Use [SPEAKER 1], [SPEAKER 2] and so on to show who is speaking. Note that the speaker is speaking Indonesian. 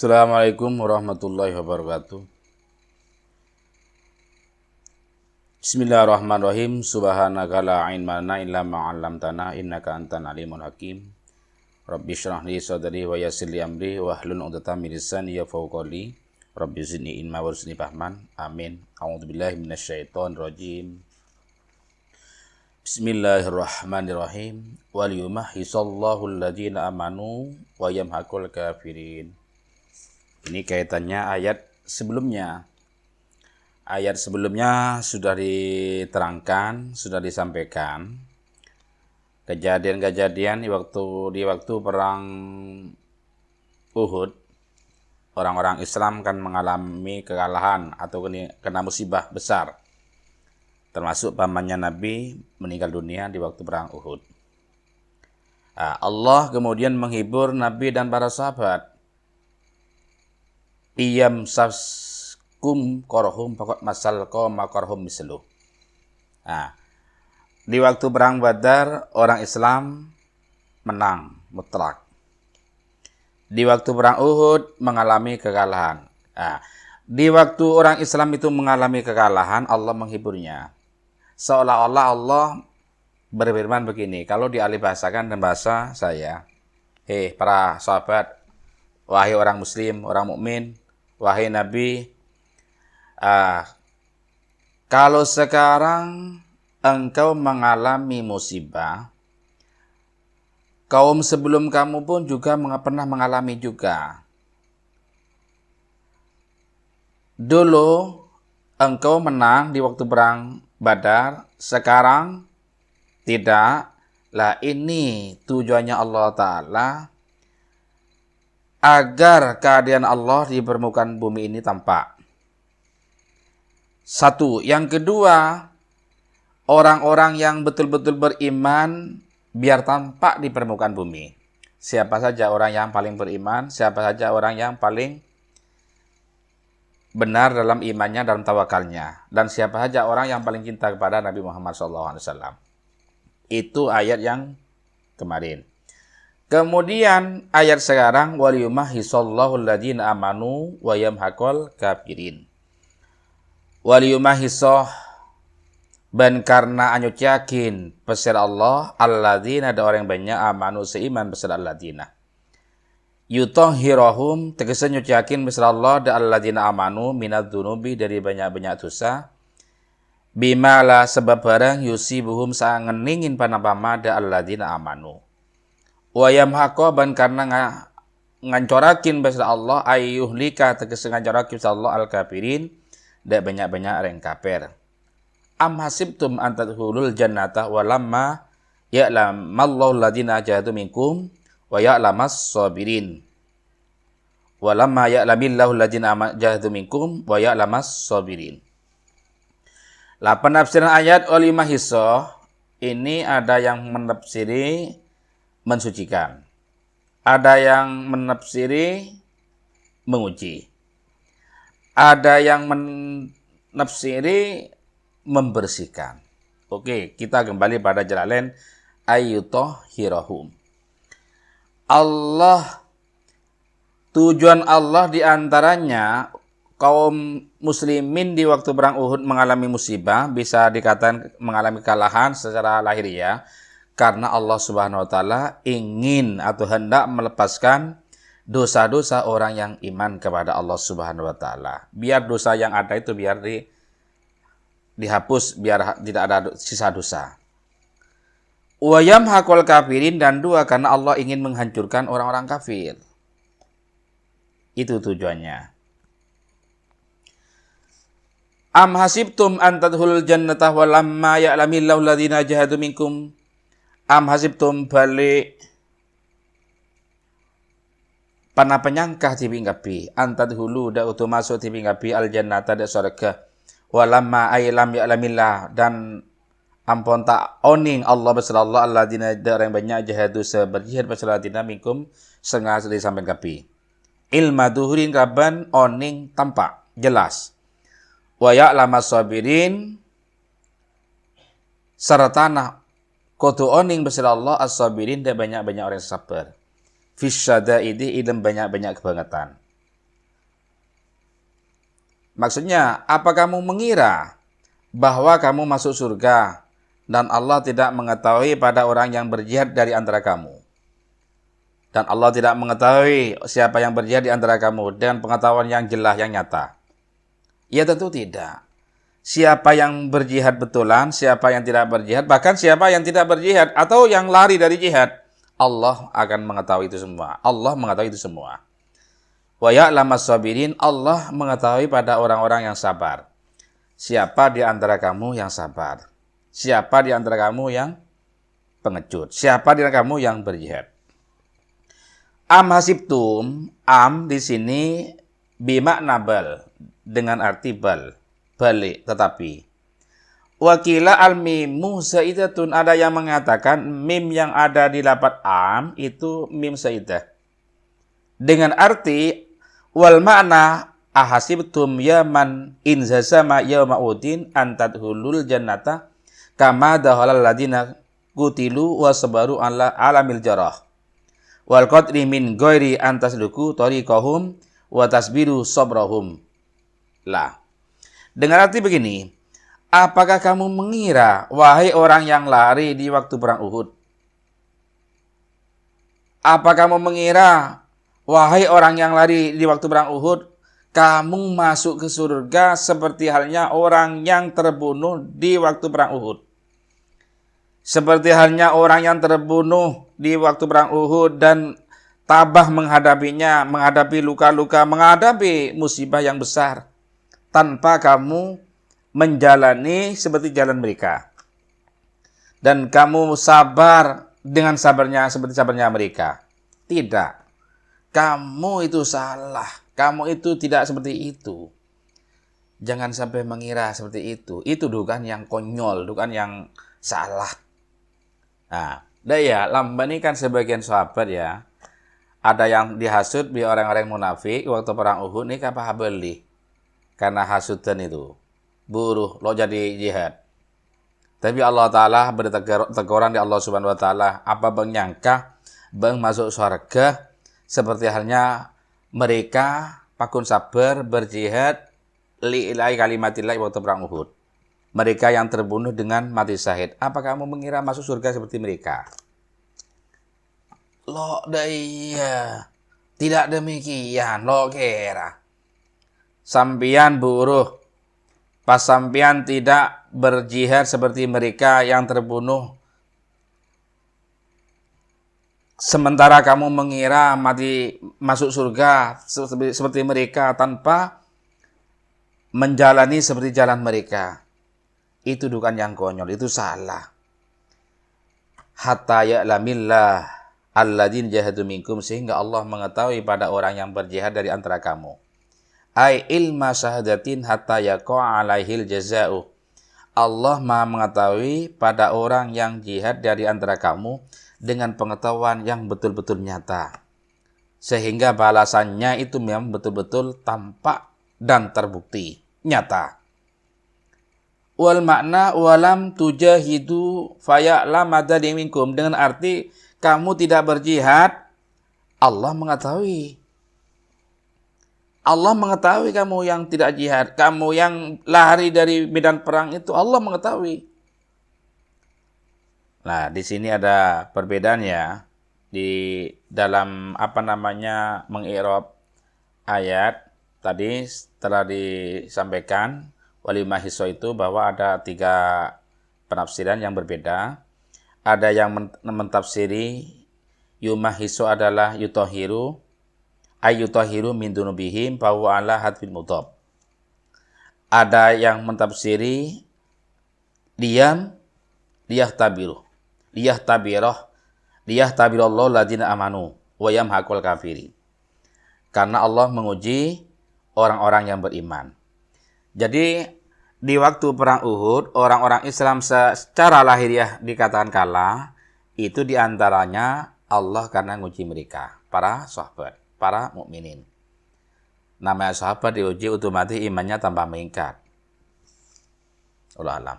[SPEAKER 1] Assalamualaikum warahmatullahi wabarakatuh. Bismillahirrahmanirrahim. Subhanaka la ilma lana illa ma 'allamtana innaka antal alimul hakim. Rabbi shrah li sadri wa yassir li amri wahlul 'uqdatam min lisani yafqahu qawli. Rabbi zidni ilma warzuqni fahman. Amin. A'udzubillahi minasyaitonir rajim. Bismillahirrahmanirrahim. Wal yumahhisallahu alladziina amanu wa yamhaqul kafirin. Ini kaitannya ayat sebelumnya. Ayat sebelumnya sudah diterangkan, sudah disampaikan kejadian-kejadian di waktu perang Uhud. Orang-orang Islam kan mengalami kekalahan atau kena musibah besar. Termasuk pamannya Nabi meninggal dunia di waktu perang Uhud. Allah kemudian menghibur Nabi dan para sahabat. Iyam saskum korhum pokok masal koma korhum misluh. Di waktu perang Badar orang Islam menang mutlak. Di waktu perang Uhud mengalami kekalahan. Di waktu orang Islam itu mengalami kekalahan, Allah menghiburnya. Seolah-olah Allah berfirman begini, kalau dialih bahasakan dan bahasa saya, hei para sahabat, wahai orang muslim, orang mukmin, wahai Nabi, kalau sekarang engkau mengalami musibah, kaum sebelum kamu pun juga pernah mengalami juga. Dulu engkau menang di waktu perang Badar, sekarang tidak. Lah ini tujuannya Allah Ta'ala agar keadaan Allah di permukaan bumi ini tampak. Satu. Yang kedua, orang-orang yang betul-betul beriman biar tampak di permukaan bumi. Siapa saja orang yang paling beriman, siapa saja orang yang paling benar dalam imannya, dalam tawakalnya. Dan siapa saja orang yang paling cinta kepada Nabi Muhammad SAW. Itu ayat yang kemarin. Kemudian ayat sekarang wal yumahhisallahu alladziina amanu wa yamhaqul kafirin. Wal yumahhisah ban karena anyut yakin pesir Allah alladzina ada orang yang banyak amanu seiman pesir alladzina. Yutahhirahum tegese nyuci yakin pesir Allah da alladzina amanu minadz-dzunubi dari banyak-banyak dosa. Bimala sebab barang yusibuhum sangeningin panapama da alladzina amanu. Wa yamhaqa ban karena ngancorakin pesir Allah ayyuhlika tegese ngancorakin pesir Allah al-kafirin da banyak-banyak orang kafir. Am hasibtum an tadkhulul jannata wa lamma ya'lamallahu alladzina jahadu minkum wa ya'lamas sabirin. Wa lamma ya'lamillahu alladzina jahadu minkum wa ya'lamas sabirin. Lah penafsiran ayat olimah hisoh ini ada yang menafsiri mensucikan, ada yang menafsiri menguji, ada yang menafsiri membersihkan. Oke, kita kembali pada Jalalain ayyutahhirahum. Tujuan Allah diantaranya kaum muslimin di waktu perang Uhud mengalami musibah, bisa dikatakan mengalami kekalahan secara lahiriah, karena Allah Subhanahu wa Ta'ala ingin atau hendak melepaskan dosa-dosa orang yang iman kepada Allah Subhanahu wa Ta'ala. Biar dosa yang ada itu biar dihapus, biar tidak ada sisa dosa. Wa yamhaqul kafirin, dan dua karena Allah ingin menghancurkan orang-orang kafir. Itu tujuannya. Am hasibtum an tadkhulul jannata wa lamma ya'lamillahu alladzina jahadu minkum. Am hasibtum balik pana penyangkah tibinggapi an tadkhulu da utu masuk tibinggapi al jannata da surga wa lamma aylam ya'lamillah, dan ampun tak oning Allah bersallallahu alladzina orang banyak jahadu seberjihad bersallallahu minkum sengaja disampaikan kapi. Ilma duhurin kaban oning tampak jelas. Wa ya'lamas sabirin serta kudu oning besar Allah as-sabirin dan banyak-banyak orang sabar. Fisyadaidi ilm banyak-banyak kebangetan. Maksudnya, apa kamu mengira bahwa kamu masuk surga dan Allah tidak mengetahui pada orang yang berjihad dari antara kamu? Dan Allah tidak mengetahui siapa yang berjihad di antara kamu dengan pengetahuan yang jelas, yang nyata. Ya tentu tidak. Siapa yang berjihad betulan, siapa yang tidak berjihad, bahkan siapa yang tidak berjihad atau yang lari dari jihad, Allah akan mengetahui itu semua. Allah mengetahui itu semua. Wa ya'lamas sabirin, Allah mengetahui pada orang-orang yang sabar. Siapa di antara kamu yang sabar? Siapa di antara kamu yang pengecut? Siapa di antara kamu yang berjihad? Am hasibtum, am di sini bimakna bal, dengan arti bal, balik, tetapi. Wakila al-mimu zaidatun, ada yang mengatakan mim yang ada di lafaz am itu mim zaidah. Dengan arti wal makna ahasibtum yaman inzasama yauma udin antadhulul jannata kama dahalal ladina qutilu wasabaru ala alamil jarah. Wal qadri min ghairi antasluku tariqahum wa tasbiru sabrahum. Lah. Dengan arti begini, apakah kamu mengira wahai orang yang lari di waktu perang Uhud? Apa kamu mengira wahai orang yang lari di waktu perang Uhud, kamu masuk ke surga seperti halnya orang yang terbunuh di waktu perang Uhud? Seperti halnya orang yang terbunuh di waktu perang Uhud dan tabah menghadapinya, menghadapi luka-luka, menghadapi musibah yang besar, tanpa kamu menjalani seperti jalan mereka. Dan kamu sabar dengan sabarnya seperti sabarnya mereka. Tidak. Kamu itu salah. Kamu itu tidak seperti itu. Jangan sampai mengira seperti itu. Itu dugaan yang konyol, dugaan yang salah. Nah, ya, lamban ini kan sebagian sahabat ya. Ada yang dihasut di orang-orang munafik waktu perang Uhud ini apa habeli. Karena hasutan itu. Buruh, lo jadi jihad. Tapi Allah Ta'ala beri teguran di Allah Subhanahu Wa Ta'ala. Apa bang nyangka bang masuk surga seperti halnya mereka pakun sabar berjihad li'ilai kalimatillah waktu perang Uhud. Mereka yang terbunuh dengan mati syahid. Apa kamu mengira masuk surga seperti mereka? Lo iya. Tidak demikian. Lo kira. Sampian buruh. Pas sampian tidak berjihad seperti mereka yang terbunuh. Sementara kamu mengira mati masuk surga seperti mereka tanpa menjalani seperti jalan mereka. Itu bukan yang konyol, itu salah. Hatta ya'lamillah alladzina jahadu minkum, sehingga Allah mengetahui pada orang yang berjihad dari antara kamu. Ai ilma syahadatin hatta yaqa alaihil jaza'u. Allah Maha mengetahui pada orang yang jihad dari antara kamu dengan pengetahuan yang betul-betul nyata. Sehingga balasannya itu memang betul-betul tampak dan terbukti, nyata. Wal makna walam tujahidu faya'lam madadi minkum, dengan arti kamu tidak berjihad, Allah mengetahui. Allah mengetahui kamu yang tidak jihad, kamu yang lari dari medan perang itu Allah mengetahui. Nah, di sini ada perbedaan ya di dalam mengi'rab ayat tadi telah disampaikan walimah hiso itu bahwa ada 3 penafsiran yang berbeda. Ada yang mentafsiri yumah hiso adalah yutohiru ayyutohiru min dunubihim bahwa ala hadfil mudhab. Ada yang mentafsiri diam liyahtabirallahu ladina amanu wa yamhaqul kafirin. Karena Allah menguji orang-orang yang beriman. Jadi di waktu perang Uhud, orang-orang Islam secara lahiriah dikatakan kalah, itu diantaranya Allah karena nguji mereka, para sahabat, para mukminin. Namanya sahabat diuji otomatis imannya tambah meningkat. Wallahu a'lam.